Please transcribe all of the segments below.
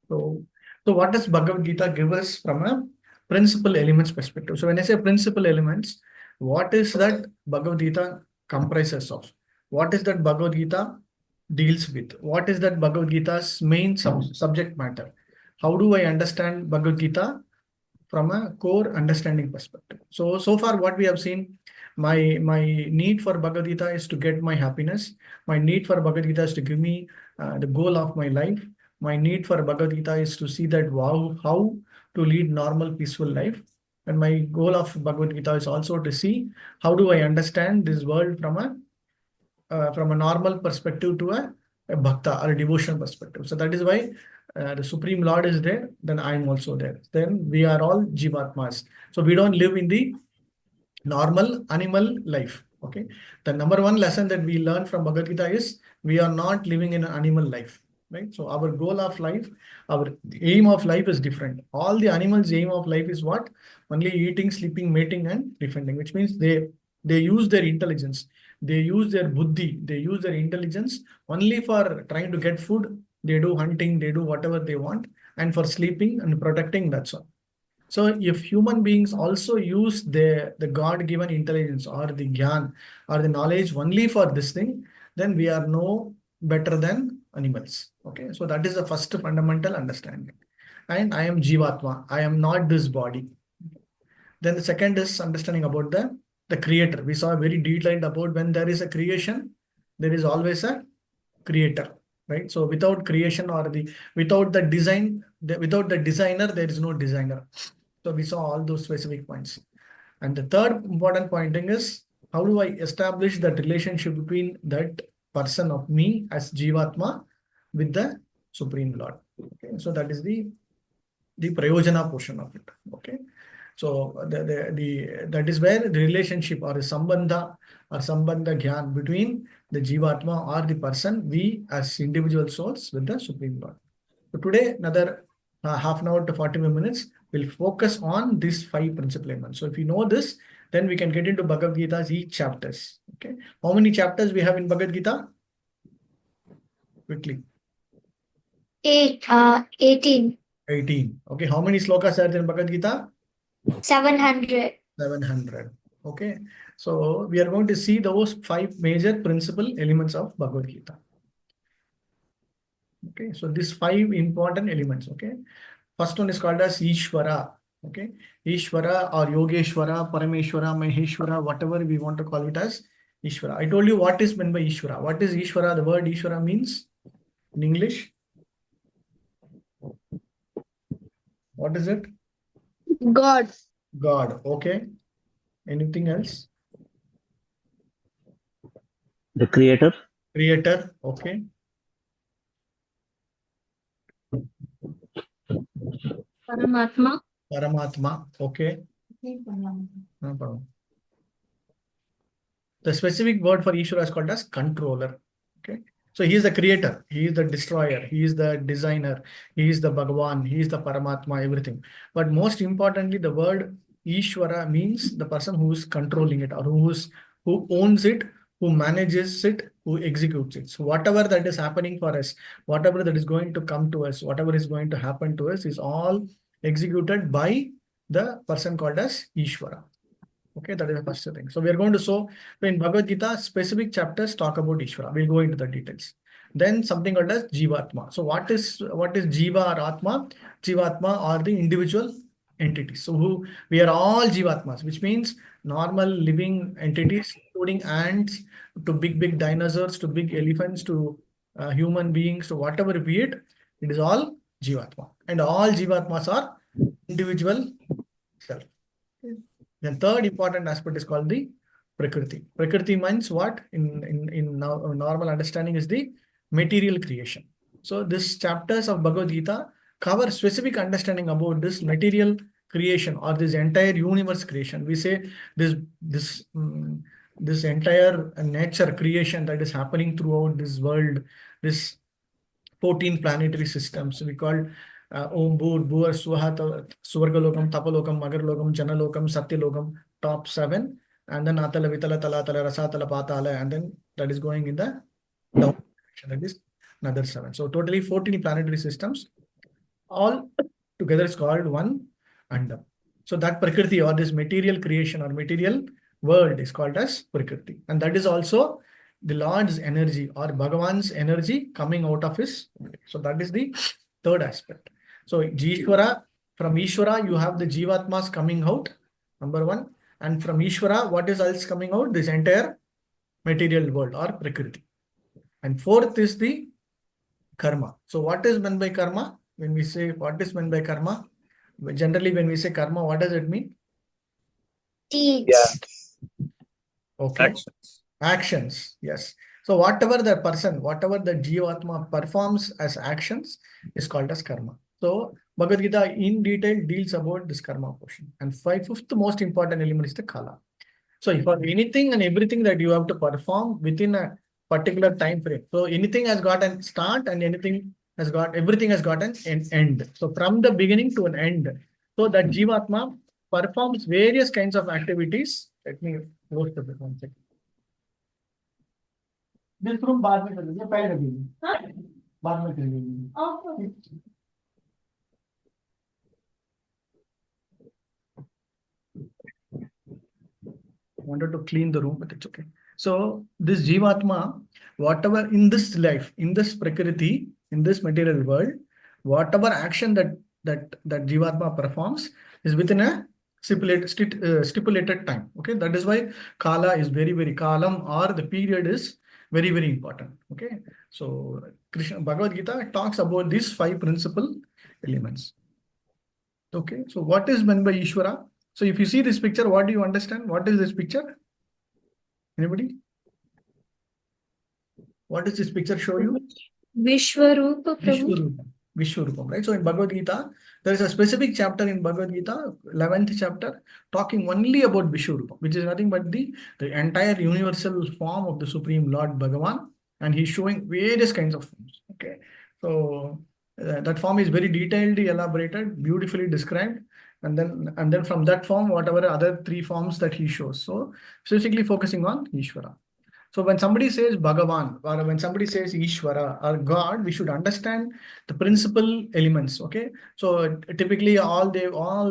So, so what does Bhagavad Gita give us from a principal elements perspective? So when I say principal elements, what is that Bhagavad Gita comprises of? What is that Bhagavad Gita deals with? What is that Bhagavad Gita's main subject matter? How do I understand Bhagavad Gita from a core understanding perspective? So far what we have seen, my need for Bhagavad Gita is to get my happiness. My need for Bhagavad Gita is to give me the goal of my life. My need for Bhagavad Gita is to see that wow, how to lead normal, peaceful life. And my goal of Bhagavad Gita is also to see how do I understand this world from a normal perspective to a bhakta or a devotional perspective. So that is why the Supreme Lord is there, then I am also there. Then we are all Jivatmas. So we don't live in the normal animal life. Okay. The number one lesson that we learn from Bhagavad Gita is we are not living in an animal life. Right. So our goal of life, our aim of life is different. All the animals' aim of life is what? Only eating, sleeping, mating, and defending, which means they use their intelligence, they use their buddhi, they use their intelligence only for trying to get food. They do hunting, they do whatever they want, and for sleeping and protecting, that's all. So if human beings also use the God-given intelligence or the gyan or the knowledge only for this thing, then we are no better than animals. Okay, so that is the first fundamental understanding. And I am Jivatma. I am not this body. Then the second is understanding about the creator. We saw very detailed about when there is a creation, there is always a creator, right? So without creation or without the design, without the designer, there is no designer. So we saw all those specific points. And the third important pointing is how do I establish that relationship between that person of me as Jivatma with the Supreme Lord. Okay, so that is the prayojana portion of it. Okay, so that is where the relationship or the sambandha gyan between the Jivatma or the person, we as individual souls with the Supreme Lord. So today, another half an hour to 45 minutes, we'll focus on these 5 principal elements. So if you know this, then we can get into Bhagavad Gita's each chapters. Okay. How many chapters we have in Bhagavad Gita? Quickly. 18. 18. Okay. How many slokas are there in Bhagavad Gita? 700. 700. Okay. So we are going to see those 5 major principal elements of Bhagavad Gita. Okay. So these 5 important elements. Okay. First one is called as Ishvara. Okay. Ishvara or Yogeshwara, Parameshwara, Maheshwara, whatever we want to call it as Ishvara. I told you what is meant by Ishvara. What is Ishvara? The word Ishvara means in English. What is it? God. God. Okay. Anything else? The creator. Creator. Okay. Paramatma. Paramatma. Okay. No problem. The specific word for Ishvara is called as controller. Okay. So he is the creator, he is the destroyer, he is the designer, he is the Bhagavan, he is the Paramatma, everything. But most importantly, the word Ishvara means the person who is controlling it or who owns it, who manages it, who executes it. So whatever that is happening for us, whatever that is going to come to us, whatever is going to happen to us is all executed by the person called as Ishvara. Okay, that is the first thing. So we are going to so in Bhagavad Gita, specific chapters talk about Ishvara. We'll go into the details. Then something called as Jivatma. So what is Jiva or Atma? Jivatma are the individual entities. So who we are all Jivatmas, which means normal living entities, including ants, to big dinosaurs, to big elephants, to human beings, to whatever be it, it is all Jivatma. And all Jivatmas are individual self. The third important aspect is called the Prakriti. Prakriti means what? In normal understanding is the material creation. So these chapters of Bhagavad Gita cover specific understanding about this material creation or this entire universe creation. We say this entire nature creation that is happening throughout this world, this 14 planetary systems. We call Om Bhur Bhur Swaha Swargalokam, Tapalokam, Magarlokam, Janalokam, Satyalokam, top 7. And then Atala, Vitala, Talatala, Rasatala, Patala, and then that is going in the down direction. That is another 7. So totally 14 planetary systems. all together is called one Andam. So that Prakriti or this material creation or material world is called as Prakriti. And that is also the Lord's energy or Bhagavan's energy coming out of his body. So that is the third aspect. So Jishwara, from Ishwara, you have the Jivatmas coming out, number one. And from Ishwara, what is else coming out? This entire material world or Prakriti. And fourth is the karma. So what is meant by karma? When we say what is meant by karma, generally when we say karma, what does it mean? Deeds. Okay. Actions. Yes. So whatever the person, whatever the Jivatma performs as actions is called as karma. So Bhagavad Gita in detail deals about this karma portion. And fifth most important element is the kala. So for anything and everything that you have to perform within a particular time frame. So anything has got a start and everything has got an end. So from the beginning to an end. So that Jivatma performs various kinds of activities. Let me close the book 1 second. This room बाद में कर लीजिए, पहले रख लीजिए, बाद में कर लीजिए. Wanted to clean the room, but it's okay. So this Jivatma, whatever in this life, in this Prakriti, in this material world, whatever action that Jivatma performs is within a stipulated time. Okay, that is why Kala is very, very kalam, or the period is very, very important. Okay, so Krishna Bhagavad Gita talks about these 5 principal elements. Okay, so what is meant by Ishvara? So if you see this picture, what do you understand? What is this picture? Anybody? What does this picture show you? Vishwarupa Prabhu. Vishwarupam. Vishwarupam, right? So in Bhagavad Gita, there is a specific chapter in Bhagavad Gita, 11th chapter, talking only about Vishwarupam, which is nothing but the entire universal form of the Supreme Lord Bhagavan, and he's showing various kinds of forms. Okay, so that form is very detailedly elaborated, beautifully described, and then from that form, whatever other 3 forms that he shows. So specifically focusing on Ishvara. So when somebody says Bhagavan or when somebody says Ishvara or God, we should understand the principal elements. Okay. So typically all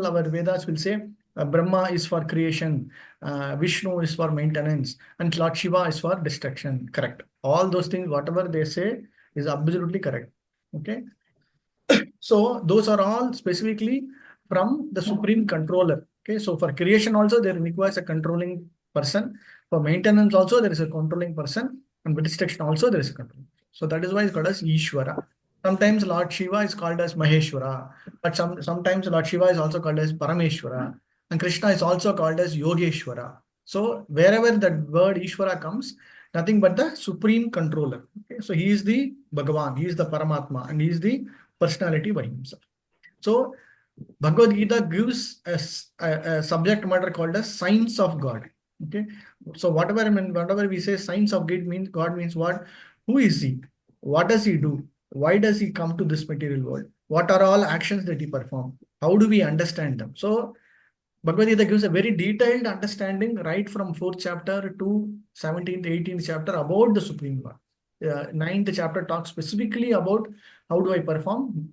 our Vedas will say Brahma is for creation, Vishnu is for maintenance, and Lord Shiva is for destruction. Correct. All those things, whatever they say, is absolutely correct. Okay. So those are all specifically from the supreme controller. Okay, so for creation also there requires a controlling person. For maintenance also there is a controlling person, and for destruction also there is a controlling. So that is why it's called as Ishvara. Sometimes Lord Shiva is called as Maheshwara, but sometimes Lord Shiva is also called as Parameshwara, and Krishna is also called as Yogeshwara. So wherever that word Ishvara comes, nothing but the supreme controller. Okay, so he is the Bhagavan, he is the Paramatma, and he is the personality by himself. So Bhagavad Gita gives a subject matter called as science of God. Okay, so whatever we say science of God means what? Who is he? What does he do? Why does he come to this material world? What are all actions that he perform? How do we understand them? So Bhagavad Gita gives a very detailed understanding right from 4th chapter to 17th, 18th chapter about the Supreme Lord. 9th chapter talks specifically about how do I perform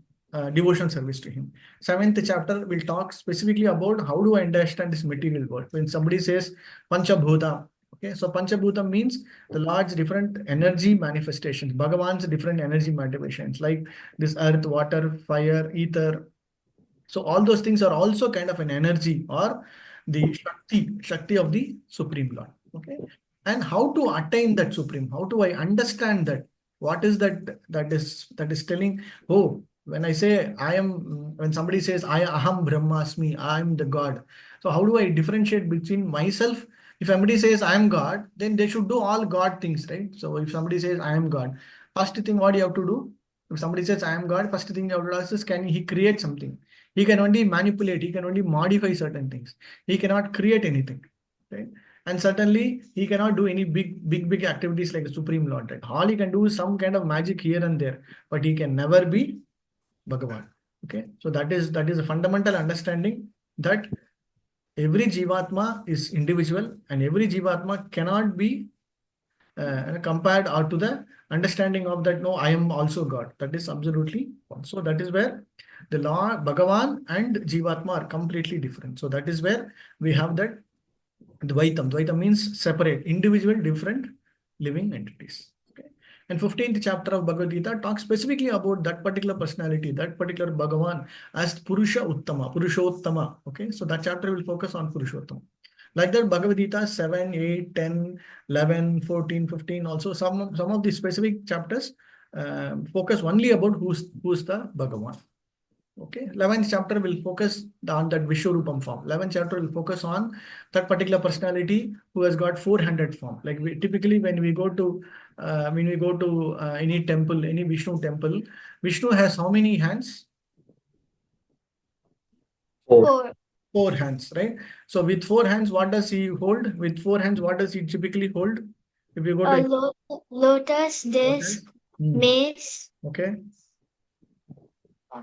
devotion service to him. 7th chapter will talk specifically about how do I understand this material world. When somebody says Panchabhuta, okay, so Panchabhuta means the large different energy manifestations, Bhagavan's different energy manifestations like this earth, water, fire, ether. So all those things are also kind of an energy or the Shakti of the Supreme Lord. Okay. And how to attain that Supreme? How do I understand that? What is that is telling, oh, when I say I am, when somebody says I aham brahmasmi, I am the God. So how do I differentiate between myself? If somebody says I am God, then they should do all God things, right? So if somebody says I am God, first thing what you have to do, if somebody says I am God, first thing you have to ask is can he create something? He can only manipulate, he can only modify certain things. He cannot create anything. Right? And certainly he cannot do any big activities like the Supreme Lord. Right? All he can do is some kind of magic here and there, but he can never be Bhagavan. Okay. So that is a fundamental understanding that every Jivatma is individual and every Jivatma cannot be compared or to the understanding of that, no, I am also God. That is absolutely false. So that is where the law, Bhagavan and Jivatma are completely different. So that is where we have that Dvaitam. Dvaitam means separate, individual, different living entities. Okay. And 15th chapter of Bhagavad Gita talks specifically about that particular personality, that particular Bhagavan as Purusha Uttama, Purushottama. Okay. So that chapter will focus on Purushottama. Like that, Bhagavad Gita 7, 8, 10, 11, 14, 15. Also, some of the specific chapters focus only about who's the Bhagavan. Okay, 11th chapter will focus on that Vishwarupam form. 11th chapter will focus on that particular personality who has got 400 form. Like typically when we go to any temple, any Vishnu temple, Vishnu has how many hands? 4. 4 hands, right? So with 4 hands, what does he hold? With 4 hands, what does he typically hold? If you go A to lotus, lotus, disc, mace, okay,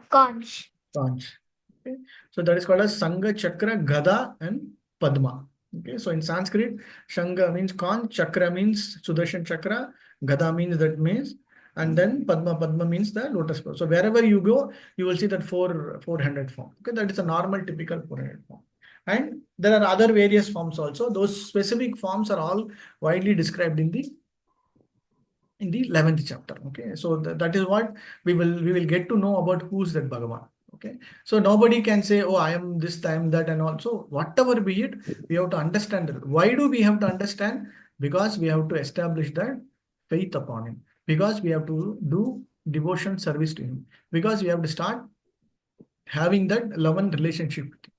conch. conch. Okay. So that is called as Sangha, Chakra, Gada, and Padma. Okay. So in Sanskrit, Shanga means conch, Chakra means Sudarshan Chakra, Gada means that mace, and then Padma means the lotus flower. So wherever you go, you will see that 400 form. Okay. That is a normal, typical 400 form. And there are other various forms also. Those specific forms are all widely described in the 11th chapter. Okay, so that is what we will get to know about who's that Bhagavan. Okay, so nobody can say, oh, I am this time that, and also whatever be it, we have to understand it. Why do we have to understand? Because we have to establish that faith upon him, because we have to do devotion service to him, because we have to start having that love and relationship with him.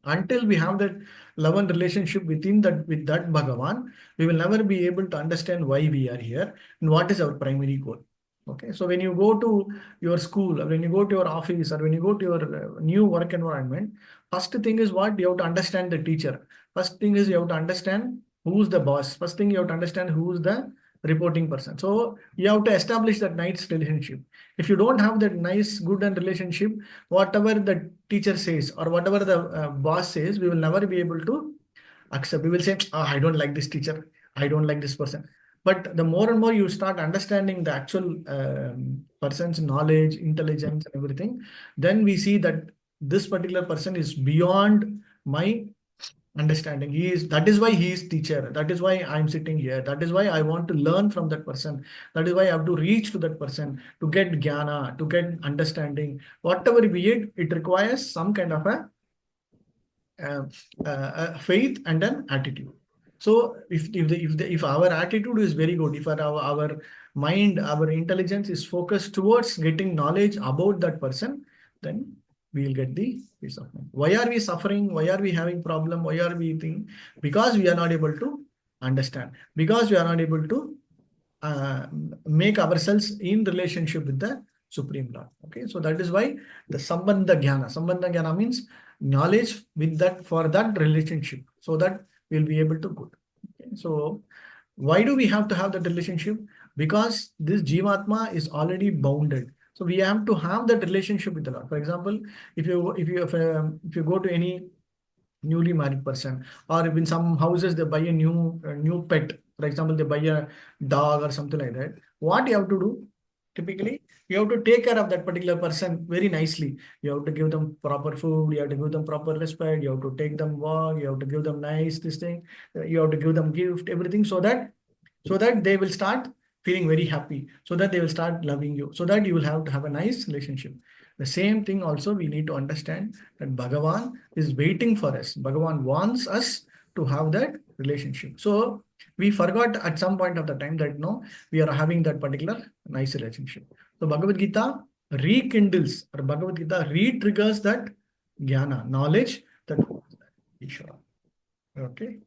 Until we have that love and relationship with that Bhagavan, we will never be able to understand why we are here and what is our primary goal. Okay, so when you go to your school, or when you go to your office, or when you go to your new work environment, first thing is what you have to understand the teacher. First thing is you have to understand who's the boss. First thing you have to understand who's the reporting person. So you have to establish that nice relationship. If you don't have that nice, good and relationship, whatever the teacher says or whatever the boss says, we will never be able to accept. We will say, oh, I don't like this teacher. I don't like this person. But the more and more you start understanding the actual person's knowledge, intelligence, and everything, then we see that this particular person is beyond my understanding. That is why he is teacher. That is why I'm sitting here. That is why I want to learn from that person. That is why I have to reach to that person to get jnana, to get understanding. Whatever be it, it requires some kind of a faith and an attitude. So if our attitude is very good, if our mind, our intelligence is focused towards getting knowledge about that person, then we will get the peace of mind. Why are we suffering? Why are we having problem? Why are we thinking? Because we are not able to understand. Because we are not able to make ourselves in relationship with the Supreme Lord. Okay, so that is why the Sambandha Jnana. Sambandha Jnana means knowledge with that for that relationship, so that we'll be able to good. Okay, so why do we have to have that relationship? Because this Jivatma is already bounded. So we have to have that relationship with the Lord. For example, if you go to any newly married person, or in some houses they buy a new pet. For example, they buy a dog or something like that. What you have to do? Typically, you have to take care of that particular person very nicely. You have to give them proper food. You have to give them proper respect. You have to take them walk. You have to give them nice this thing. You have to give them gift, everything, so that they will start feeling very happy, so that they will start loving you, so that you will have to have a nice relationship. The same thing also we need to understand, that Bhagavan is waiting for us. Bhagavan wants us to have that relationship. So we forgot at some point of the time that no, we are having that particular nice relationship. So Bhagavad Gita rekindles, or Bhagavad Gita re-triggers that jnana, knowledge that Ishvara. Okay.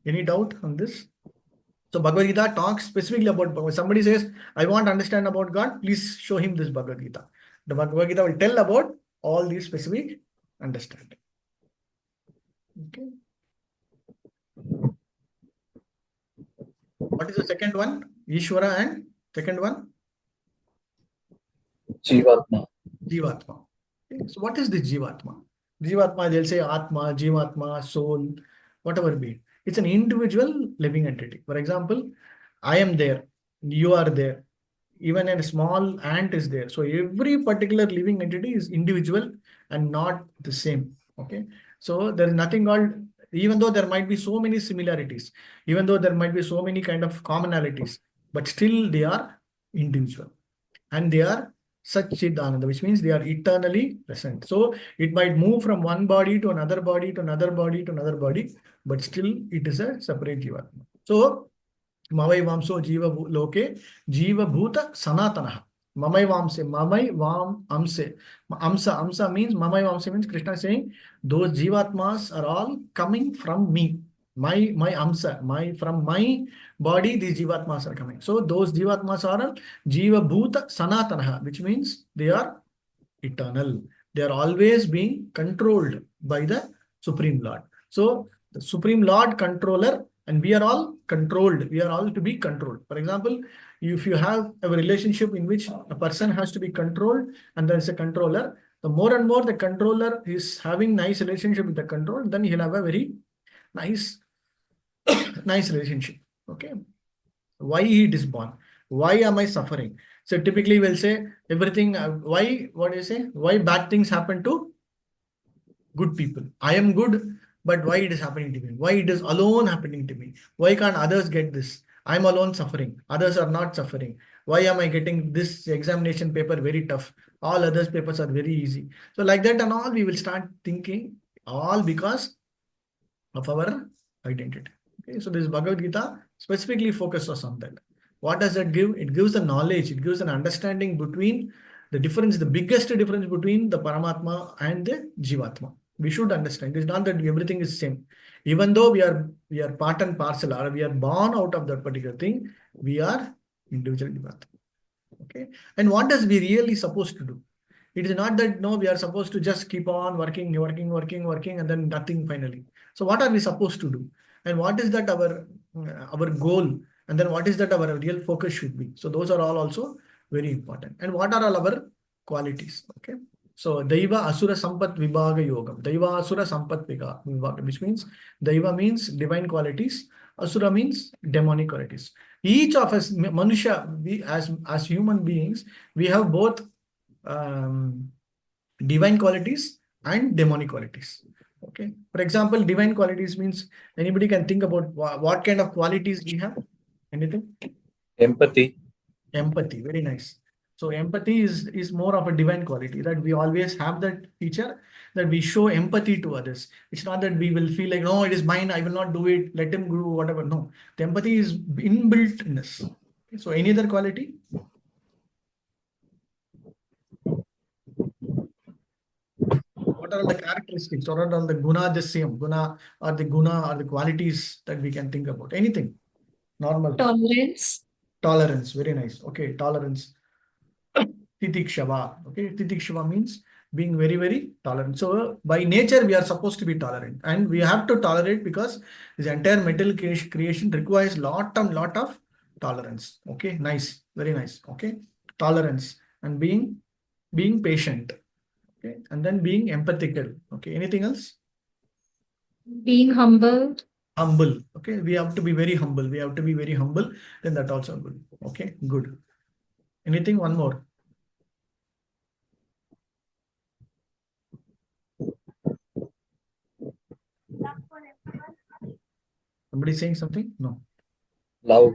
Any doubt on this? So Bhagavad Gita talks specifically about Bhagavad. Somebody says, I want to understand about God, please show him this Bhagavad Gita. The Bhagavad Gita will tell about all these specific understanding. Okay. What is the second one? Ishvara, and second one? Jivatma. Jivatma. Okay. So what is this Jivatma? Jivatma, they'll say Atma, Jivatma, soul, whatever be it. It's an individual living entity. For example, I am there, you are there, even a small ant is there. So every particular living entity is individual and not the same. Okay. So there is nothing called, even though there might be so many similarities, even though there might be so many kind of commonalities, but still they are individual and they are Satchidananda, which means they are eternally present. So it might move from one body to another body to another body to another body, but still it is a separate Jivatma. So Mamai Vamso Jiva Loke Jiva Bhuta Sanatana. Mamai Vamse, Mamai Vam Amse. Amsa means Mamai Vamse means Krishna is saying those Jivatmas are all coming from me. My Amsa, from my body, these Jivatmas are coming. So those Jivatmas are Jiva Bhuta Sanatana, which means they are eternal. They are always being controlled by the Supreme Lord. So the Supreme Lord controller, and we are all controlled. We are all to be controlled. For example, if you have a relationship in which a person has to be controlled and there is a controller, the more and more the controller is having nice relationship with the control, then he'll have a very nice, nice relationship. Okay. Why it is born? Why am I suffering? So typically we'll say everything, what do you say? Why bad things happen to good people? I am good, but why it is happening to me? Why it is alone happening to me? Why can't others get this? I'm alone suffering. Others are not suffering. Why am I getting this examination paper very tough? All others papers are very easy. So like that and all, we will start thinking all because of our identity. Okay, so this Bhagavad Gita specifically focuses on that. What does that give? It gives a knowledge, it gives an understanding between the difference, the biggest difference between the Paramatma and the Jivatma. We should understand. It's not that everything is same. Even though we are part and parcel, or we are born out of that particular thing, we are individual Jivatma. Okay. And what does we really supposed to do? It is not that no, we are supposed to just keep on working, and then nothing finally. So what are we supposed to do? And what is that our goal? And then what is that our real focus should be? So those are all also very important. And what are all our qualities? Okay. So Daiva Asura Sampat Vibhaga Yogam. Daiva Asura Sampat Vibhaga, which means Daiva means divine qualities. Asura means demonic qualities. Each of us, Manusha, we as human beings, we have both divine qualities and demonic qualities. Okay. For example, divine qualities means anybody can think about what kind of qualities we have. Anything? Empathy. Empathy. Very nice. So empathy is more of a divine quality, that we always have that feature, that we show empathy to others. It's not that we will feel like, no, it is mine, I will not do it, let him do whatever. No, the empathy is inbuilt in us. Okay. So any other quality? What are the characteristics, or are the guna the same? Guna or the qualities that we can think about? Anything? Normal. Tolerance. Tolerance. Very nice. Okay. Tolerance. Titikshava. Okay. Titikshava means being very, very tolerant. So by nature, we are supposed to be tolerant, and we have to tolerate because this entire material creation requires lot of tolerance. Okay. Nice. Very nice. Okay. Tolerance and being patient. Okay. And then being empathetic. Okay. Anything else? Being humble. Humble. Okay. We have to be very humble. We have to be very humble. Then that also good. Okay. Good. Anything? One more. Somebody saying something? No. Love.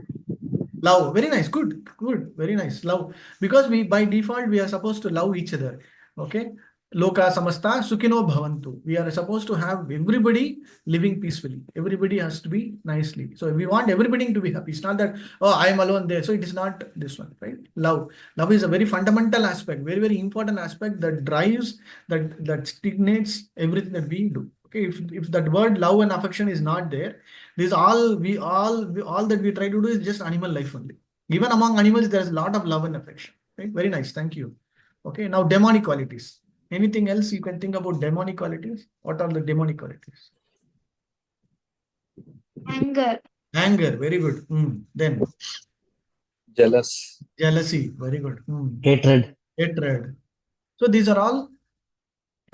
Love. Very nice. Good. Good. Very nice. Love. Because we, by default, we are supposed to love each other. Okay. Loka samasta sukino bhavantu. We are supposed to have everybody living peacefully. Everybody has to be nicely. So we want everybody to be happy. It's not that, oh, I am alone there. So it is not this one, right? Love. Love is a very fundamental aspect, very, very important aspect that drives, that stimulates everything that we do. Okay. If that word love and affection is not there, this all that we try to do is just animal life only. Even among animals, there's a lot of love and affection. Right? Very nice. Thank you. Okay. Now demonic qualities. Anything else you can think about demonic qualities? What are the demonic qualities? Anger. Anger, very good. Then Jealous. jealousy, very good. Hatred. Hatred. So these are all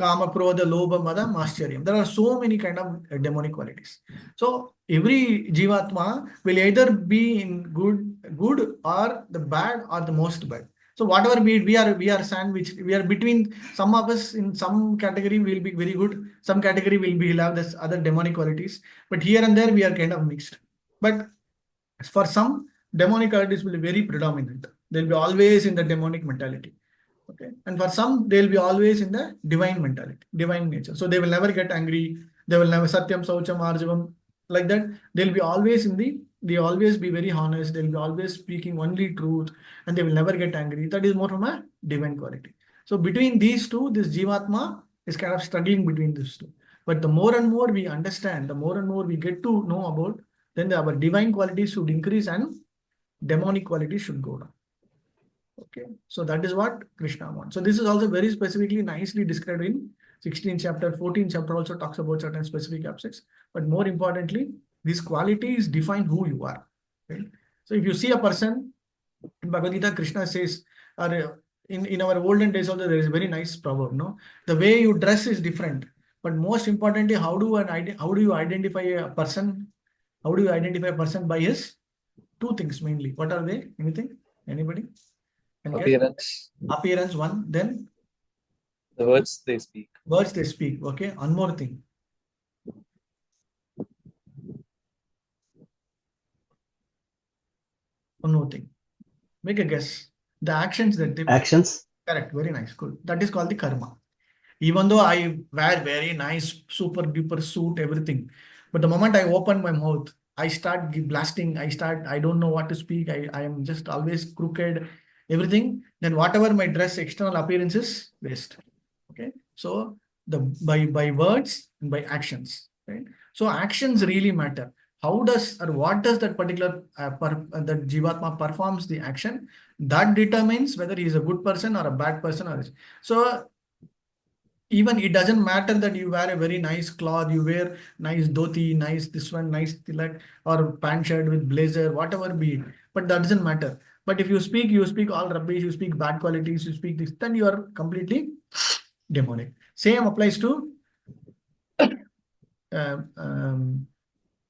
Kama, Krodha, Lobha, Mada, Mascharya. There are so many kind of demonic qualities. So every Jivatma will either be in good or the bad or the most bad. So whatever we are sandwiched. We are between. Some of us in some category will be very good. Some category will have this other demonic qualities. But here and there we are kind of mixed. But for some, demonic qualities will be very predominant. They'll be always in the demonic mentality. Okay. And for some, they'll be always in the divine mentality, divine nature. So they will never get angry. They will never Satyam, Saucham, Arjavam, like that. They'll be always they always be very honest. They'll be always speaking only truth and they will never get angry. That is more from a divine quality. So between these two, this Jivatma is kind of struggling between these two. But the more and more we understand, the more and more we get to know about, then our divine qualities should increase and demonic qualities should go down. Okay, so that is what Krishna wants. So this is also very specifically nicely described in 16th chapter. 14th chapter also talks about certain specific aspects. But more importantly, these qualities define who you are. Right? So if you see a person, in Bhagavad Gita, Krishna says, or in our olden days also, there is a very nice proverb, no? The way you dress is different. But most importantly, how do you identify a person? How do you identify a person by his two things mainly? What are they? Anything? Anybody? Appearance. Appearance, one. Then The words they speak. words they speak. Okay. One more thing. One more thing. Make a guess. The actions that they Actions. correct. Very nice. Good. That is called the karma. Even though I wear very nice, super duper suit, everything, but the moment I open my mouth, I start blasting. I don't know what to speak. I am just always crooked, everything. Then whatever my dress, external appearance is waste. Okay. So by words and by actions, right? So actions really matter. How does or what does that particular that Jivatma performs the action that determines whether he is a good person or a bad person or so. Even it doesn't matter that you wear a very nice cloth, you wear nice dhoti, nice this one, nice tilak, or pant shirt with blazer, whatever be it. But that doesn't matter. But if you speak all rubbish, you speak bad qualities, you speak this, then you are completely demonic. Same applies to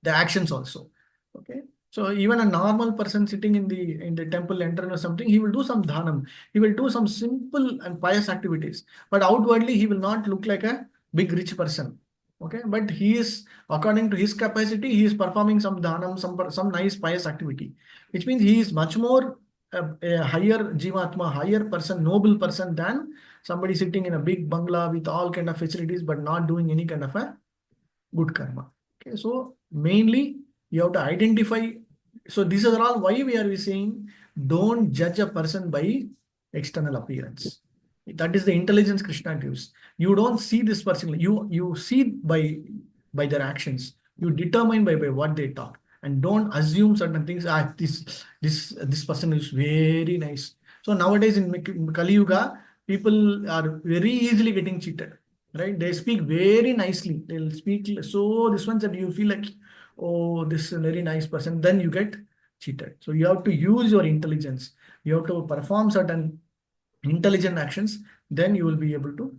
the actions also. Okay. So even a normal person sitting in the temple entrance or something, he will do some dhanam. He will do some simple and pious activities. But outwardly, he will not look like a big rich person. Okay. But he is, according to his capacity, he is performing some dhanam, some nice pious activity, which means he is much more a higher jivatma, higher person, noble person than somebody sitting in a big bungalow with all kind of facilities, but not doing any kind of a good karma. Okay. So mainly, you have to identify. So these are all why we are saying don't judge a person by external appearance. That is the intelligence Krishna gives. You don't see this person. You see by their actions. You determine by what they talk, and don't assume certain things. This person is very nice. So nowadays in Kali Yuga, people are very easily getting cheated. Right? They speak very nicely. They'll speak so this one that you feel like, oh, this is a very nice person, then you get cheated. So you have to use your intelligence. You have to perform certain intelligent actions, then you will be able to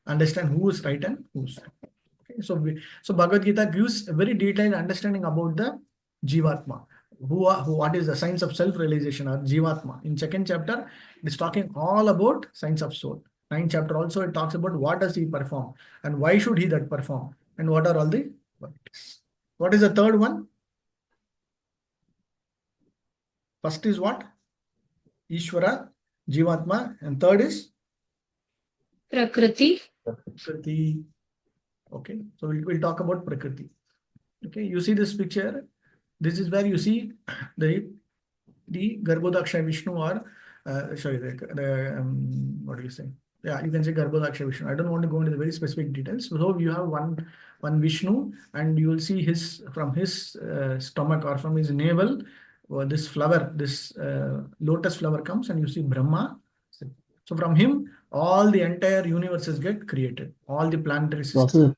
understand who is right and who's wrong. Okay. So Bhagavad Gita gives a very detailed understanding about the Jivatma. What is the science of self-realization or Jivatma. In second chapter, it is talking all about science of soul. Ninth chapter also, it talks about what does he perform and why should he that perform and what are all the qualities. What is the third one? First is what? Ishvara, Jivatma, and third is Prakriti. Prakriti. Okay, so we'll talk about Prakriti. Okay, you see this picture. This is where you see the Garbhodaksha Vishnu or sorry, what do you say? Yeah, you can say Garbhodaksha Vishnu. I don't want to go into the very specific details. So you have one Vishnu, and you will see his from his stomach or from his navel, this flower, this lotus flower comes, and you see Brahma. So from him, all the entire universes get created. All the planetary systems.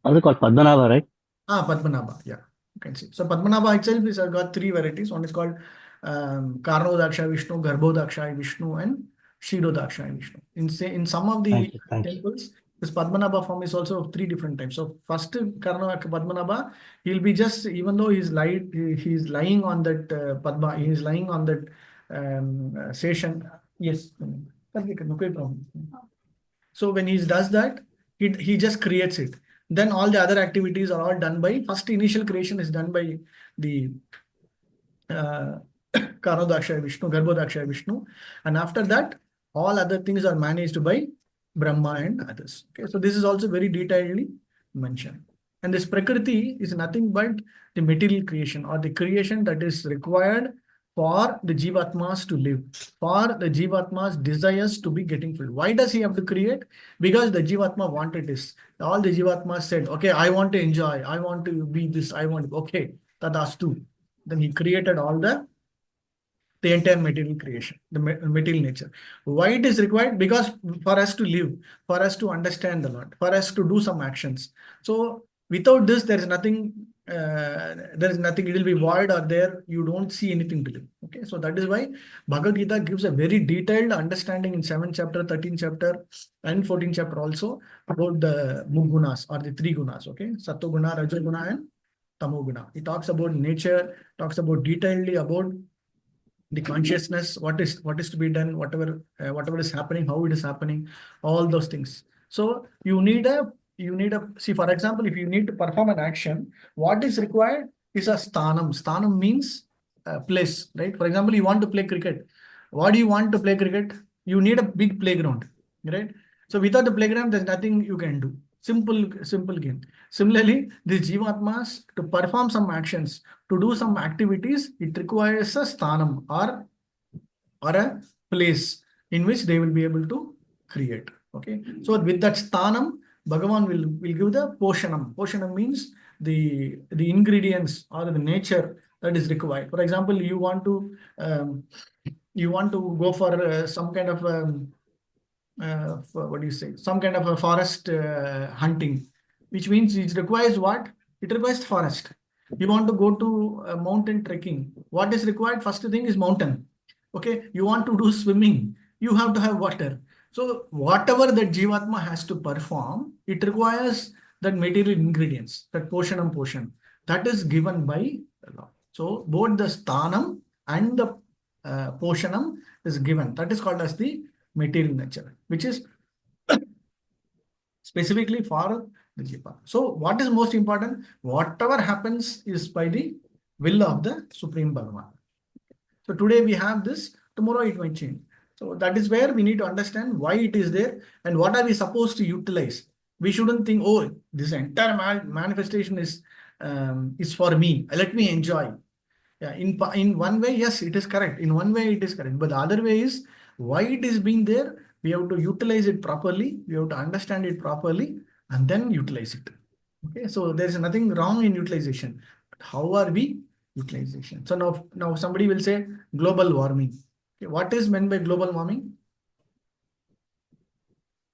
Also called Padmanabha, right? Padmanabha. Yeah, you can see. So Padmanabha itself is got three varieties. One is called Karnodaksha Vishnu, Garbhodaksha Vishnu, and Shirodaksha Vishnu. In some of the temples, This Padmanabha form is also of three different types. So first Karna Padmanabha, he'll be just, even though he's lying on that Padma, he is lying on that station. Yes, no problem. So when he does that, he just creates it. Then all the other activities are all done by, first initial creation is done by the Karodakshaya Vishnu, Garbhodakshaya Vishnu. And after that, all other things are managed by Brahma and others. Okay, so this is also very detailedly mentioned. And this Prakriti is nothing but the material creation or the creation that is required for the Jivatmas to live, for the Jivatmas desires to be getting filled. Why does he have to create? Because the Jivatma wanted this. All the Jivatmas said, okay, I want to enjoy, I want to be this, I want to, okay, tadastu. Then he created all the entire material creation, the material nature. Why it is required? Because for us to live, for us to understand the Lord, for us to do some actions. So without this, there is nothing, it will be void or there, you don't see anything to live. Okay, so that is why Bhagavad Gita gives a very detailed understanding in 7th chapter, 13th chapter, and 14th chapter also about the Mugunas or the three gunas. Okay, Sattva-guna, Raja-guna, and Tamo-guna. It talks about nature, talks about detailedly about the consciousness, what is to be done, whatever is happening, how it is happening, all those things. So you need a see, for example, if you need to perform an action, what is required is a sthanam. Sthanam means place, right? For example, you want to play cricket. What do you want to play cricket? You need a big playground, right? So without the playground, there's nothing you can do. Simple game. Similarly, these Jivatmas, to perform some actions, to do some activities, it requires a sthanam or a place in which they will be able to create. Okay. So with that sthanam, Bhagavan will give the poshanam. Poshanam means the ingredients or the nature that is required. For example, you want to go for some kind of what do you say? Some kind of a forest hunting, which means it requires what? It requires forest. You want to go to mountain trekking. What is required? First thing is mountain. Okay. You want to do swimming. You have to have water. So whatever that Jivatma has to perform, it requires that material ingredients, that portion. That is given by the law. So both the sthanam and the poshanam is given. That is called as the material nature, which is specifically for the Jiva. So what is most important? Whatever happens is by the will of the Supreme Bhagavan. So today we have this, tomorrow it might change. So that is where we need to understand why it is there and what are we supposed to utilize. We shouldn't think, oh, this entire manifestation is for me. Let me enjoy. Yeah, in one way, yes, it is correct. In one way, it is correct. But the other way is why it is being there. We have to utilize it properly. We have to understand it properly and then utilize it. Okay, so there is nothing wrong in utilization. But how are we utilization? So now somebody will say global warming. Okay, what is meant by global warming?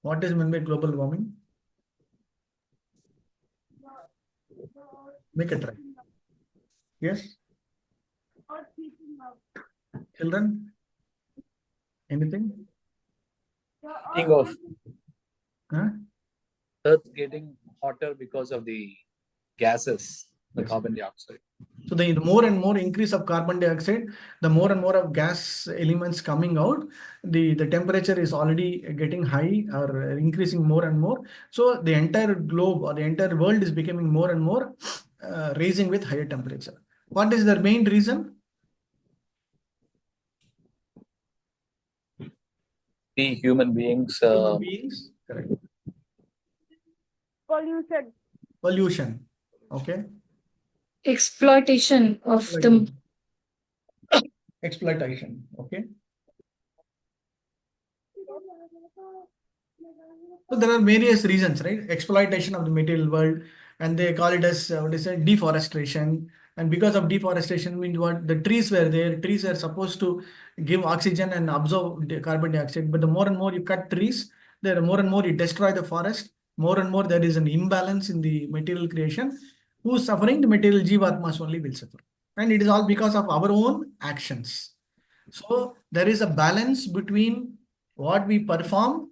What is meant by global warming? Make a try. Yes. Children? Anything? Think of Huh? Earth getting hotter because of the gases, the Yes. carbon dioxide. So the more and more increase of carbon dioxide, the more and more of gas elements coming out, the temperature is already getting high or increasing more and more. So the entire globe or the entire world is becoming more and more raising with higher temperature. What is the main reason? The human beings, Correct. Pollution. Okay. Exploitation of the Exploitation. Okay. So there are various reasons, right? Exploitation of the material world, and they call it as what is it? Deforestation. And because of deforestation, means what? The trees were there. Trees are supposed to give oxygen and absorb the carbon dioxide. But the more and more you cut trees, the more and more you destroy the forest. More and more there is an imbalance in the material creation. Who's suffering? The material Jivatmas only will suffer. And it is all because of our own actions. So there is a balance between what we perform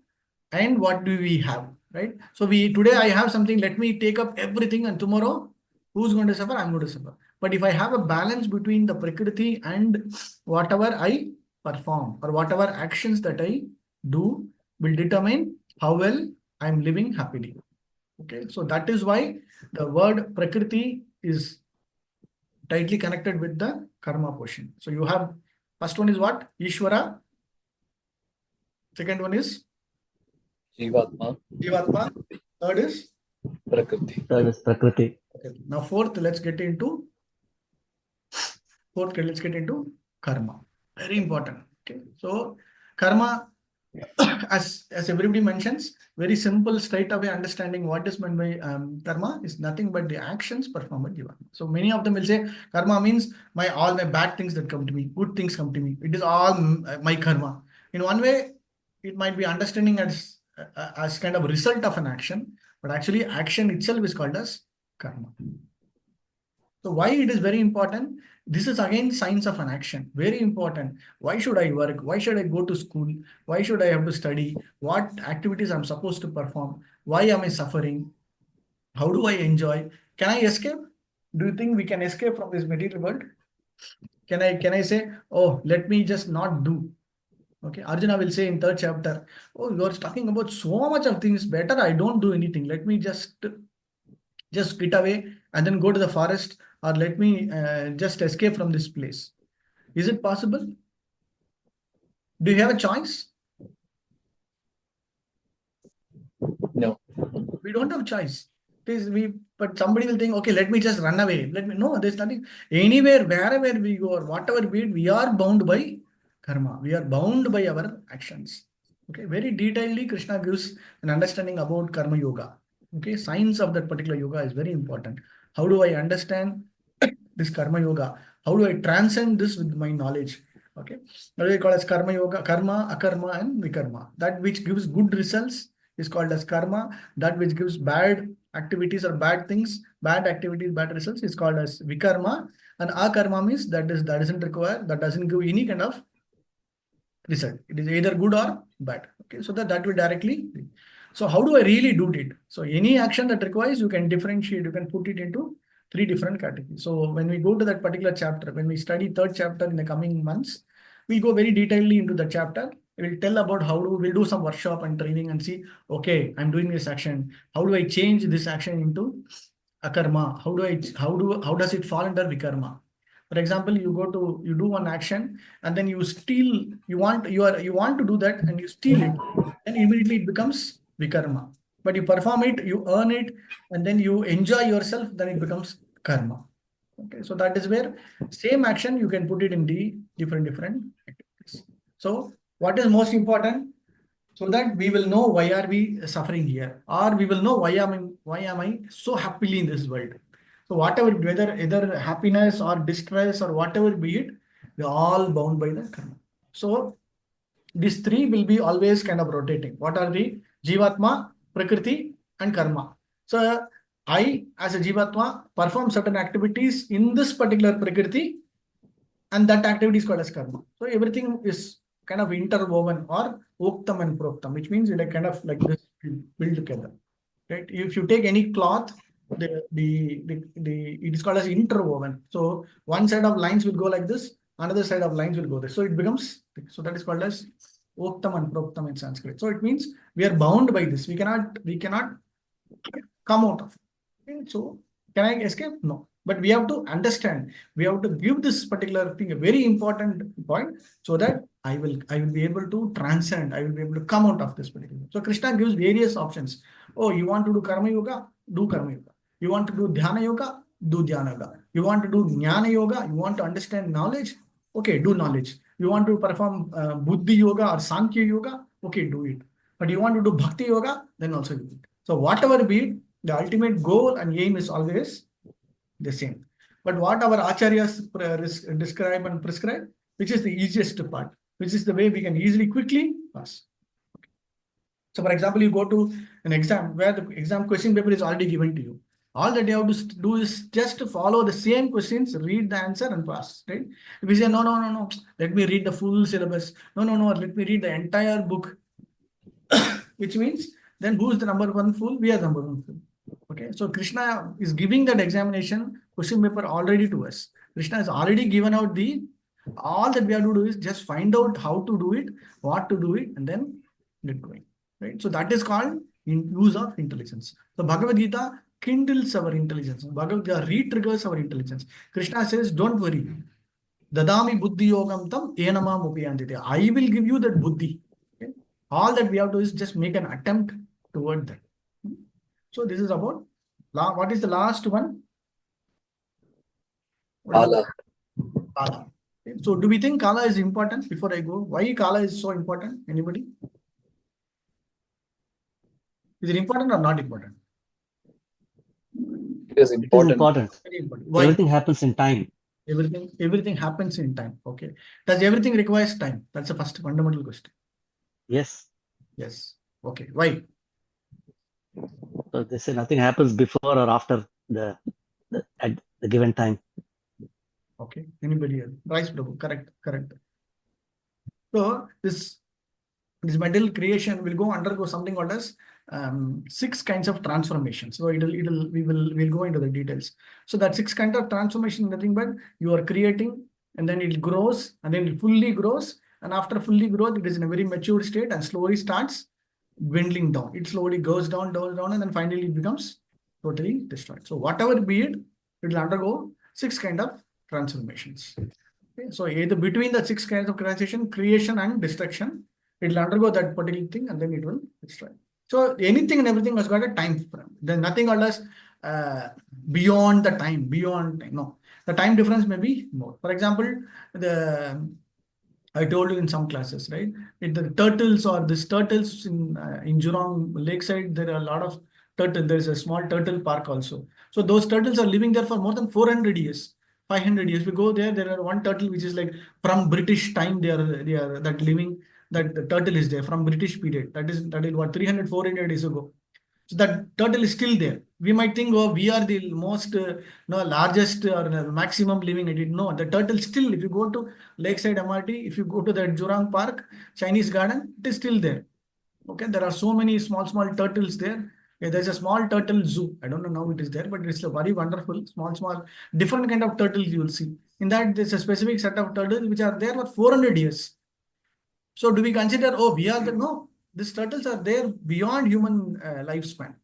and what do we have. right? So today I have something, let me take up everything, and tomorrow who's going to suffer? I'm going to suffer. But if I have a balance between the Prakriti and whatever I perform or whatever actions that I do will determine how well I'm living happily. Okay, so that is why the word Prakriti is tightly connected with the karma portion. So you have first one is what? Ishvara. Second one is Jivatma, Jivatma. Third is Prakriti. Third is Prakriti. okay. Now fourth, let's get into karma. Very important. Okay, so karma, as everybody mentions, very simple, straight away understanding what is meant by karma is nothing but the actions performed by Jivatma. So many of them will say karma means all my bad things that come to me, good things come to me. It is all my karma. In one way, it might be understanding as kind of result of an action, but actually action itself is called as karma. So why it is very important? This is again signs of an action. Very important. Why should I work? Why should I go to school? Why should I have to study? What activities I'm supposed to perform? Why am I suffering? How do I enjoy? Can I escape? Do you think we can escape from this material world? Can I say, oh, let me just not do? Okay, Arjuna will say in third chapter, oh, you are talking about so much of things. Better I don't do anything. Let me just get away and then go to the forest, or let me just escape from this place. Is it possible? Do you have a choice? No. We don't have choice. But somebody will think, okay, let me just run away. No, there's nothing. Anywhere, wherever we go or whatever we are bound by karma. We are bound by our actions. Okay, very detailedly, Krishna gives an understanding about karma yoga. Okay, science of that particular yoga is very important. How do I understand this karma yoga? How do I transcend this with my knowledge? Okay, what do we call as karma yoga? Karma, akarma, and vikarma. That which gives good results is called as karma. That which gives bad activities or bad things, bad activities, bad results is called as vikarma. And akarma means that doesn't require, that doesn't give any kind of result. It is either good or bad. Okay, so that will directly. So how do I really do it? So any action that requires, you can differentiate, you can put it into 3 different categories. So when we go to that particular chapter, when we study third chapter in the coming months, we'll go very detailedly into the chapter. We'll tell about we'll do some workshop and training and see, okay, I'm doing this action. How do I change this action into akarma? How does it fall under vikarma? For example, you do one action and then you want to do that and you steal it, then immediately it becomes vikarma. But you perform it, you earn it, and then you enjoy yourself, then it becomes karma. Okay, so that is where same action you can put it in the different activities. So what is most important? So that we will know why are we suffering here, or we will know why am I so happily in this world. So whatever, whether either happiness or distress or whatever be it, we're all bound by the karma. So these 3 will be always kind of rotating. What are the Jivatma, Prakriti, and Karma? So I, as a Jivatma, perform certain activities in this particular Prakriti, and that activity is called as karma. So everything is kind of interwoven or oktam and proktam, which means like kind of like this built together. Right? If you take any cloth, it is called as interwoven. So one side of lines will go like this, another side of lines will go this. So it becomes, so that is called as oktam and proktam in Sanskrit. So it means we are bound by this. We cannot come out of it. Okay? So can I escape? No. But we have to understand, we have to give this particular thing a very important point, so that I will be able to transcend, I will be able to come out of this particular. So Krishna gives various options. Oh, you want to do karma yoga? Do karma yoga. You want to do dhyana yoga? Do dhyana yoga. You want to do jnana yoga? You want to understand knowledge? Okay, do knowledge. You want to perform buddhi yoga or sankhya yoga? Okay, do it. But you want to do bhakti yoga? Then also do it. So whatever be it, the ultimate goal and aim is always the same. But what our acharyas describe and prescribe, which is the easiest part, which is the way we can easily, quickly pass. So for example, you go to an exam where the exam question paper is already given to you. All that you have to do is just to follow the same questions, read the answer and pass, right? If you say, no, let me read the full syllabus. No, let me read the entire book. Which means then who is the number one fool? We are the number one fool. Okay, so Krishna is giving that examination question paper already to us. Krishna has already given out all that we have to do is just find out how to do it, what to do it, and then get going. Right? So that is called use of intelligence. So Bhagavad Gita kindles our intelligence. Bhagavad Gita re-triggers our intelligence. Krishna says, don't worry. Dadami buddhi yogam tam enamam upayantite. I will give you that buddhi. Okay? All that we have to do is just make an attempt toward that. So this is about, what is the last one? Kala. Kala. Okay. So do we think Kala is important? Before I go, why Kala is so important? Anybody? Is it important or not important? It is It is important. important. Very important. Why? Everything happens in time. Everything happens in time. Okay. Does everything requires time? That's the first fundamental question. Yes. Yes. Okay. Why? So they say nothing happens before or after at the given time. Okay. Anybody else? Rice Prabhu. Correct. Correct. So this material creation will undergo something called as 6 kinds of transformations. So we'll go into the details. So that 6 kinds of transformation, nothing but you are creating, and then it grows, and then it fully grows, and after fully growth, it is in a very mature state and slowly starts dwindling down. It slowly goes down, and then finally it becomes totally destroyed. So whatever be it, it will undergo 6 kind of transformations. Okay? So either between the 6 kinds of creation and destruction, it will undergo that particular thing, and then it will destroy. So anything and everything has got a time frame. There's nothing called as beyond the time, No, the time difference may be more. For example, I told you in some classes, right? The turtles or these turtles in Jurong Lakeside, there are a lot of turtles. There is a small turtle park also. So those turtles are living there for more than 400 years. 500 years. We go there are one turtle which is like from British time. They are that the turtle is there from British period. That is what 300, 400 years ago. So that turtle is still there. We might think, oh, we are the most largest or maximum living at it. No, the turtle still, if you go to Lakeside MRT, if you go to that Jurong Park, Chinese garden, it is still there. Okay, there are so many small turtles there. Yeah, there's a small turtle zoo. I don't know now it is there, but it's a very wonderful, small, different kind of turtles you will see. In that, there's a specific set of turtles which are there for 400 years. So do we consider, oh, we are no, these turtles are there beyond human lifespan.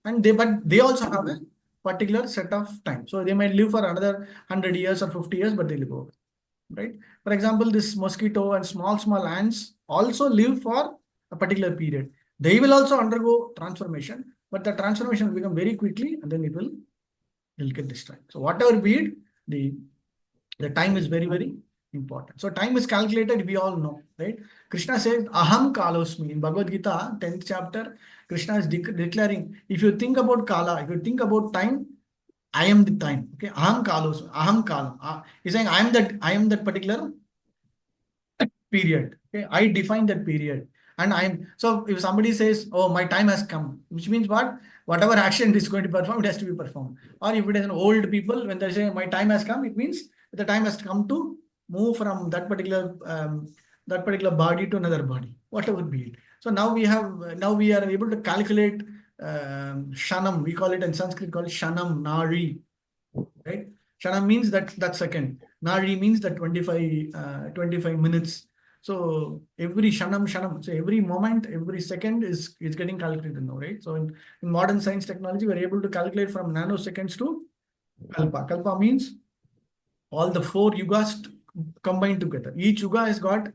But they also have a particular set of time. So they might live for another 100 years or 50 years, but they live over. Right? For example, this mosquito and small ants also live for a particular period. They will also undergo transformation, but the transformation will become very quickly, and then it will get destroyed. So whatever be it, the time is very, very important. So time is calculated, we all know, right? Krishna says, Aham Kalosmi. In Bhagavad Gita, 10th chapter, Krishna is declaring, if you think about Kala, if you think about time, I am the time. Okay, Aham Kalosmi, Aham Kalam. He's saying, I am that particular period. Okay, I define that period. And so if somebody says, oh, my time has come, which means what? Whatever action is going to perform, it has to be performed. Or if it is an old people, when they say my time has come, it means the time has come to move from that particular body to another body, whatever be it. So now we are able to calculate Shanam. We call it in Sanskrit called Shanam, Nari. Right? Shanam means that second. Nari means that 25 minutes. So every shanam, so every moment, every second is getting calculated now, right? So in modern science technology, we're able to calculate from nanoseconds to kalpa. Kalpa means all the 4 yugas combined together. Each yuga has got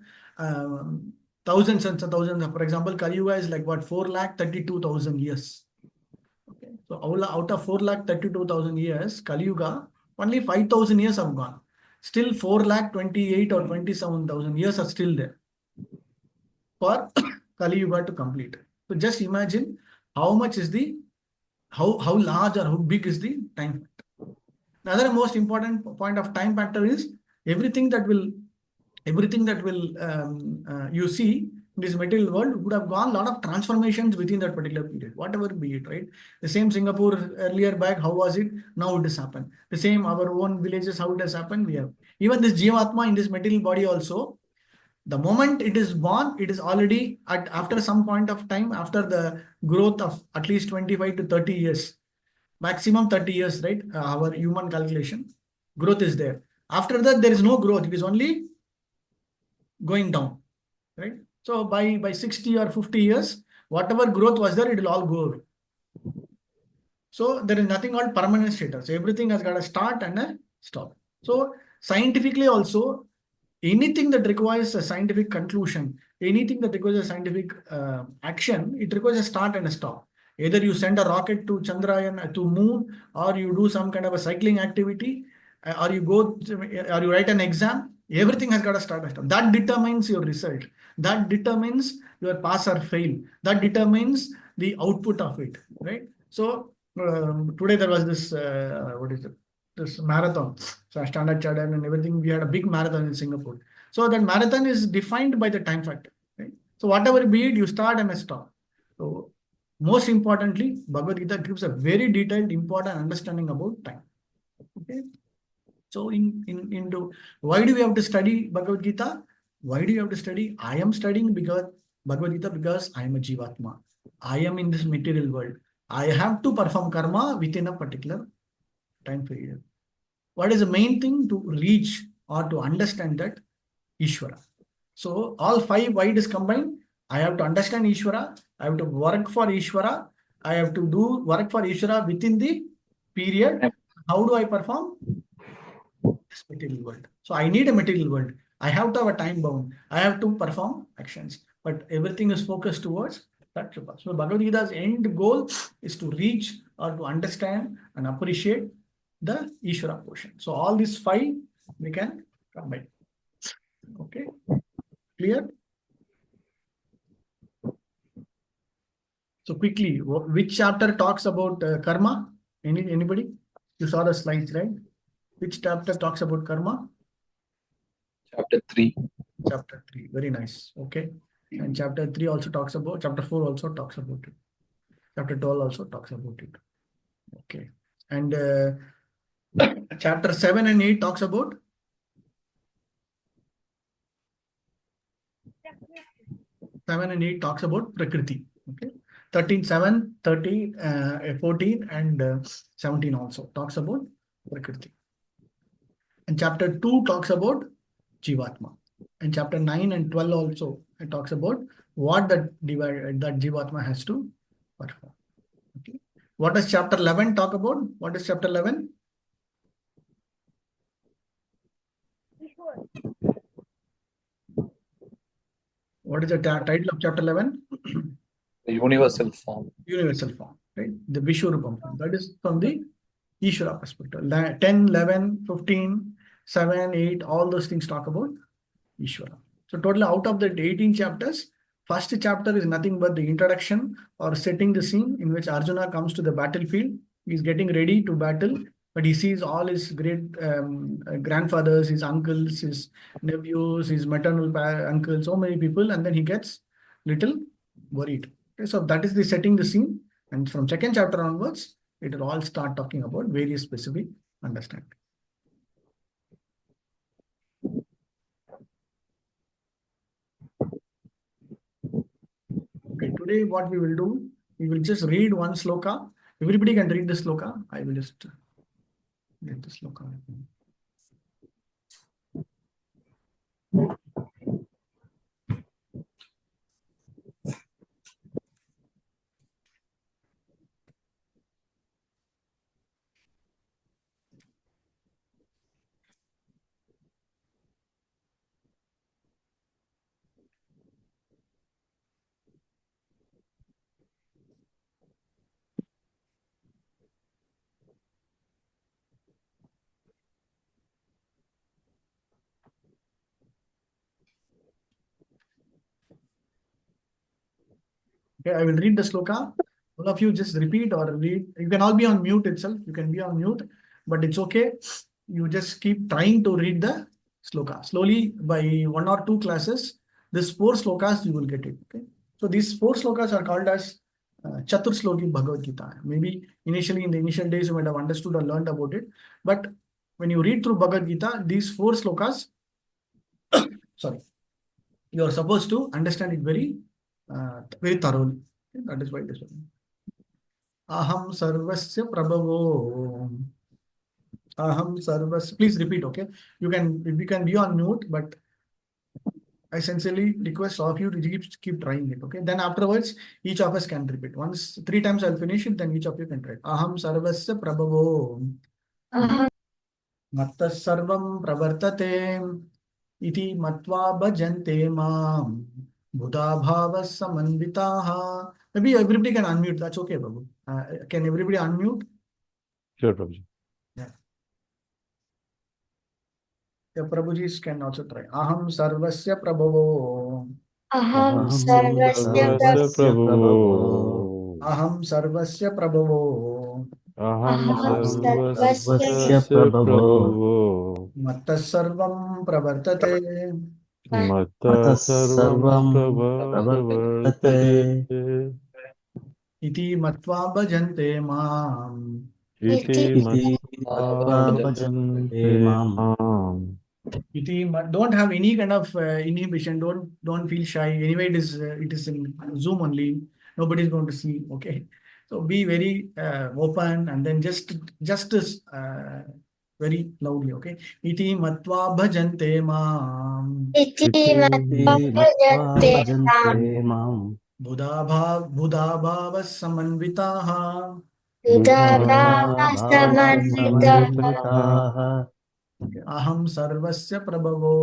thousands and thousands. For example, Kali Yuga is like what, 4,32,000 years. Okay, so out of 4,32,000 years, Kali Yuga, only 5,000 years have gone. Still 4,28,000 or 27,000 years are still there for Kali Yuga to complete. So just imagine how much is how large or how big is the time factor. Another most important point of time factor is everything that will you see in this material world would have gone a lot of transformations within that particular period, whatever be it, right? The same Singapore earlier back, how was it? Now it has happened. The same our own villages, how it has happened, we have. Even this Jivatma in this material body also, The moment it is born, it is already after some point of time, after the growth of at least 25 to 30 years, maximum 30 years, right? Our human calculation, growth is there. After that, there is no growth. It is only going down, right? So by 60 or 50 years, whatever growth was there, it will all go away. So there is nothing called permanent status. Everything has got a start and a stop. So scientifically also, anything that requires a scientific conclusion, anything that requires a scientific action, it requires a start and a stop. Either you send a rocket to Chandrayaan, to moon, or you do some kind of a cycling activity, or you write an exam. Everything has got a start and stop. That determines your result. That determines your pass or fail. That determines the output of it, right? So today there was this what is it? This marathon. So Standard Chartered and everything. We had a big marathon in Singapore. So that marathon is defined by the time factor, right? So whatever be it, you start and stop. So most importantly, Bhagavad Gita gives a very detailed, important understanding about time. Okay. So into why do we have to study Bhagavad Gita? Why do you have to study? I am studying because Bhagavad Gita because I am a Jivatma. I am in this material world. I have to perform karma within a particular time period. What is the main thing? To reach or to understand that Ishvara. So all 5, why it is combined? I have to understand Ishvara. I have to work for Ishvara. I have to do work for Ishvara within the period. How do I perform? This material world. So I need a material world. I have to have a time bound. I have to perform actions. But everything is focused towards that. So Bhagavad Gita's end goal is to reach or to understand and appreciate the Ishvara portion. So all these 5 we can combine. Okay, clear? So quickly, which chapter talks about karma? Anybody? You saw the slides, right? Which chapter talks about karma? Chapter 3. Chapter 3. Very nice. Okay. And chapter 3 also talks about, chapter 4 also talks about it. Chapter 12 also talks about it. Okay. And chapter 7 and 8 talks about? 7 and 8 talks about Prakriti. Okay. 13, 7, 13, 14 and 17 also talks about Prakriti. And chapter 2 talks about Jivatma. And chapter 9 and 12 also it talks about what that Jivatma has to perform. Okay. What does chapter 11 talk about? What is chapter 11? What is the title of chapter 11? The universal form. Universal form, right? The Vishwarupam form. That is from the Ishvara perspective. 10, 11, 15, 7, 8, all those things talk about Ishvara. So totally out of the 18 chapters, first chapter is nothing but the introduction or setting the scene in which Arjuna comes to the battlefield. He is getting ready to battle, but he sees all his great grandfathers, his uncles, his nephews, his maternal uncles, so many people, and then he gets little worried. Okay, so that is the setting the scene. And from second chapter onwards, it will all start talking about various specific understanding. Okay, today what we will do, we will just read one sloka. Everybody can read the sloka. I will just get the sloka. Okay, I will read the sloka. All of you just repeat or read. You can all be on mute itself. You can be on mute, but it's okay. You just keep trying to read the sloka. Slowly, by 1 or 2 classes, these 4 slokas, you will get it. Okay. So these 4 slokas are called as Chatur Sloki Bhagavad Gita. Maybe initially in the initial days, you might have understood or learned about it. But when you read through Bhagavad Gita, these 4 slokas, sorry, you are supposed to understand it very thoroughly. Okay, that is why this one. Aham sarvasya prabhavo. Aham sarvasya. Please repeat, okay? You can be on mute, but I sincerely request all of you to keep trying it, okay? Then afterwards, each of us can repeat. Once 3 times I'll finish it, then each of you can try. Aham sarvasya prabhavo. Aham Mattas sarvam pravartate iti matva bhajante mam buddha bhava samanvitaha. Maybe everybody can unmute. That's okay, Babu. Can everybody unmute? Sure, Prabhuji. Yeah. Yeah, Prabhuji can also try. Aham sarvasya prabhavo. Aham Aham sarvasya Sarvasya Prabhu. Prabhu. Aham sarvasya prabhavo. Aham Aham Sarvasya sarvasya Prabhu. Mattas sarvam pravartate Mata Sarvam Pravartate Pravartate iti matva bhajante mam. Iti iti Matva matva bhajante Bhajante mam. Mam. Don't have any kind of inhibition. Don't feel shy. Anyway, it is in Zoom only. Nobody is going to see. Okay, so be very open and then just very loudly. Okay, iti matva bhajante mam. iti Iti Iti matva matva bhajante mam bhajante mam. Buddha bhava samanvitaha. Buddha Buddha Buddha bhava bhava samanvita Samandita samanvitaha. Okay. Aham sarvasya prabhavo.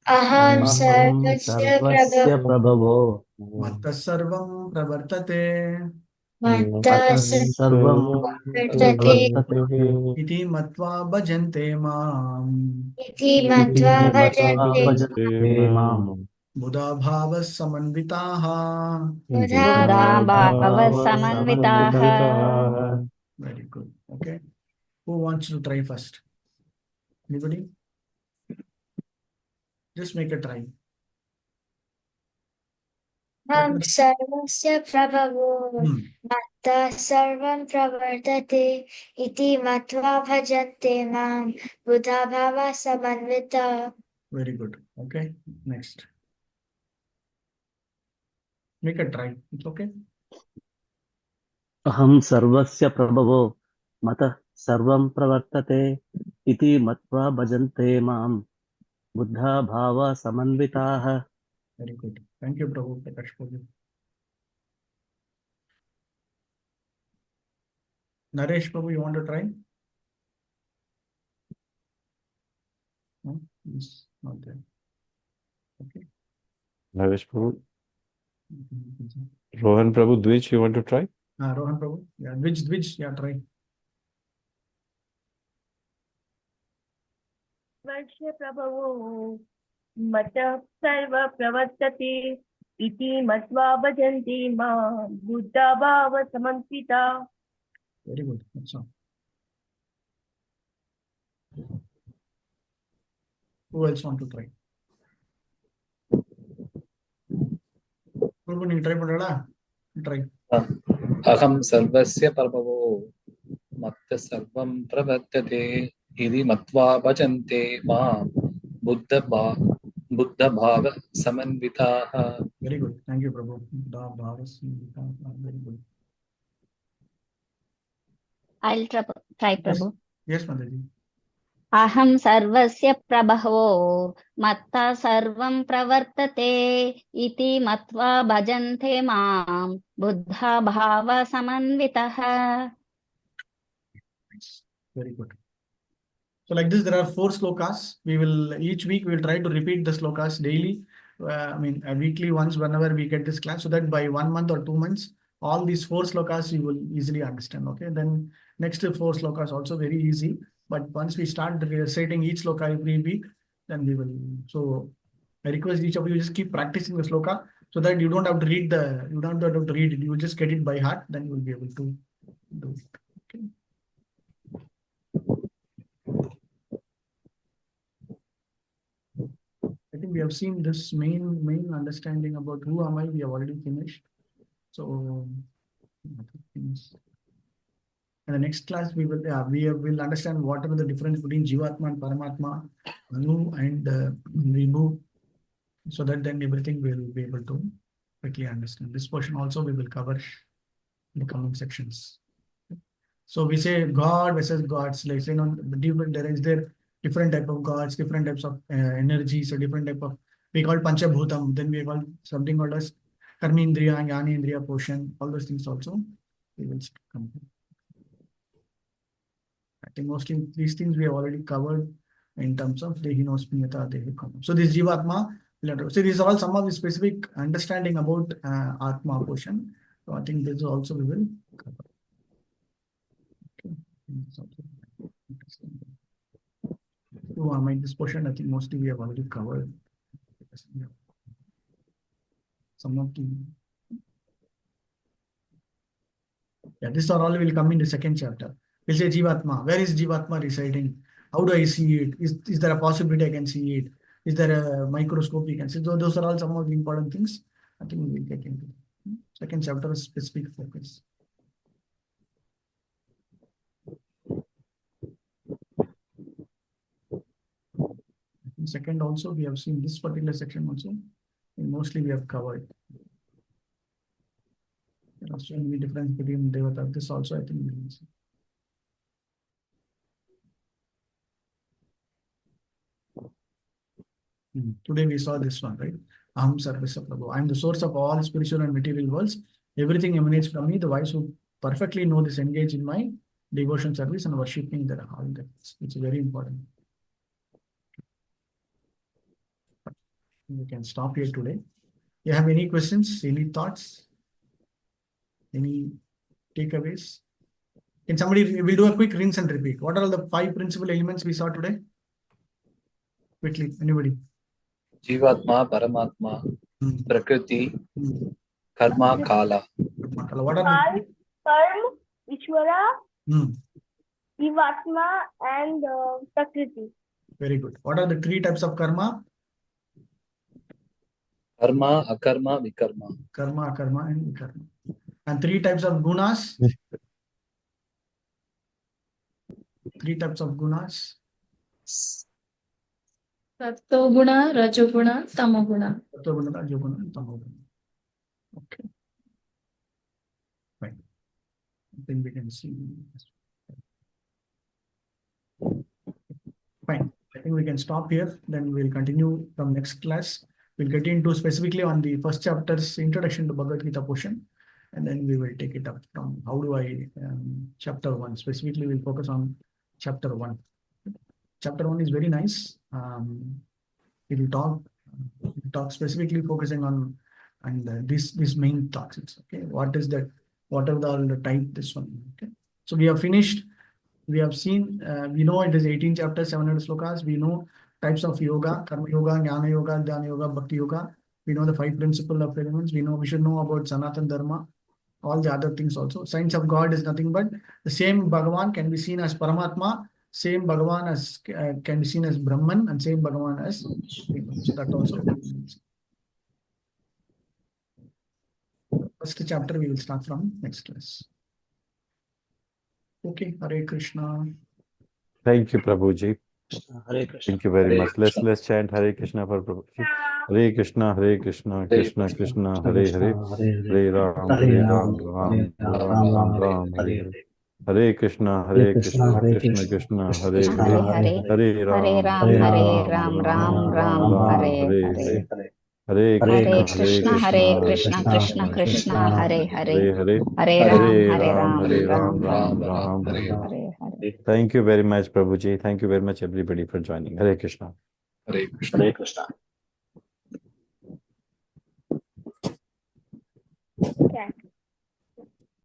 Aham Aham sarvasya sarvasya prabhavo prabhavo. Matta sarvam pravartate. matta Matah sarvam sarvate pravartate. Iti matva bhajante mam. iti matva Iti matva bhajante bhajante mam. Buddha bhava samanvitaha. Buddha Buddha bhava Bhava Bhava Samanvitaha. samanvitaha. Very good. Okay. Who wants to try first? Anybody? Just make a try. Aham sarvasya prabhavo Hmm. matta sarvam pravartate iti matva bhajante mam Buddha bhava samanvita. Very good. Okay. Next. Make a try. It's okay. Aham sarvasya prabhavo matah sarvam pravartate iti matva bhajante mam buddha bhava samanvitaha. Very good. Thank you, Prabhu. Prakash Prabhu. Naresh Prabhu, you want to try? No? He's not there. Okay. Naresh Prabhu. Rohan Prabhu, Dwij, you want to try? Rohan Prabhu. Yeah. Which? Yeah, try. वर्ष प्रभवो मतः सर्व प्रवर्तते इति मत्वा भजन्ति मां बुद्धा भाव समन्विता. Very good. That's all. Who else want to try? Prabhu, you try pannala? Try. Aham sarvasya prabhavo matta sarvam pravartate iti matva bhajante mam buddha bhava samanvitaha. Very good. Thank you, Prabhu. Very good. I'll try Prabhu. Yes, Mataji. अहं सर्वस्य प्रभवो मत्ता सर्वं प्रवर्तते इति मत्वा भजन्ते मां बुद्धा भाव समन्वितः. Very good. So like this, there are 4 slokas. Each week we will try to repeat the slokas daily. Weekly once whenever we get this class, so that by 1 month or 2 months, all these 4 slokas you will easily understand. Okay. Then next 4 slokas also very easy. But once we start reciting each sloka every week, then we will. So I request each of you just keep practicing the sloka so that you don't have to read it. You will just get it by heart. Then you will be able to do it. Okay. I think we have seen this main understanding about who am I. We have already finished. So, and the next class we will understand what are the difference between Jivatma and Paramatma, Anu and Vibhu. so that then everything will be able to quickly understand. This portion also we will cover in the coming sections. So we say God versus gods, like there is different type of gods, different types of energies, so different type of, we call Panchabhutam, then we call something called as Karmindriya and Jnanendriya portion, all those things also we will come. I think mostly these things we have already covered in terms of Dehinosmiyata, Dehikam. So this Jivatma, so these are all some of the specific understanding about Atma portion. So I think this also we will cover. Okay. This portion I think mostly we have already covered. Some of the this all will come in the second chapter. We'll say Jivatma. Where is Jivatma residing? How do I see it? Is there a possibility I can see it? Is there a microscope we can see? So those are all some of the important things. I think we will get into. Second chapter is specific focus. In second also we have seen this particular section also. And mostly we have covered. There are so many differences between Devata. This also I think we will see. Today we saw this one, right? Aham Sarvasya Prabhu. I am the source of all spiritual and material worlds. Everything emanates from me. The wise who perfectly know this engage in my devotion service and worshipping their all that. It's very important. We can stop here today. You have any questions? Any thoughts? Any takeaways? Can somebody, we'll do a quick rinse and repeat. What are the 5 principal elements we saw today? Quickly, anybody? Jivatma, Paramatma, Prakriti, Karma, Kala. What are the Karma, Ishvara, Jivatma, and Prakriti. Very good. What are the 3 types of karma? Karma, Akarma, Vikarma. Karma, Akarma, and Vikarma. And 3 types of gunas? 3 types of gunas? Sattva-guna, Rajoguna, Tamoguna. Sattva-guna, Rajoguna, and Tamoguna. Okay. Fine. I think we can see. Fine. I think we can stop here. Then we'll continue from next class. We'll get into specifically on the first chapter's introduction to Bhagavad Gita portion. And then we will take it up from how do I, chapter 1. Specifically, we'll focus on chapter 1. Chapter 1 is very nice. We will talk specifically focusing on these main thoughts. Okay, what is that? What are all the type? This one. Okay, so we have finished. We have seen. We know it is 18 chapters, 700 slokas. We know types of yoga: karma yoga, jnana yoga, dhyana yoga, bhakti yoga. We know the 5 principles of elements. We know we should know about Sanatana Dharma. All the other things also. Science of God is nothing but the same Bhagavan can be seen as Paramatma. Same Bhagavan as can be seen as Brahman, and same Bhagavan as so that also. First chapter we will start from next class. Okay, Hare Krishna. Thank you, Prabhuji. Hare Krishna. Thank you very Hare much. Krishna. Let's chant Hare Krishna for Prabhuji. Hare Krishna, Hare Krishna, Krishna Krishna, Hare Hare, Hare Ram, Hare Ram, Ram Ram, Hare Hare. Hare Krishna, Hare Krishna, Krishna Krishna, Hare Hare, Hare Ram, Ram Ram, Hare Hare. Hare Krishna, Hare Krishna, Krishna Krishna, Hare Hare, Hare Hare Ram, Ram, Hare Hare. Thank you very much, Prabhuji. Thank you very much, everybody, for joining. Hare Krishna. Hare Krishna. Hare Krishna.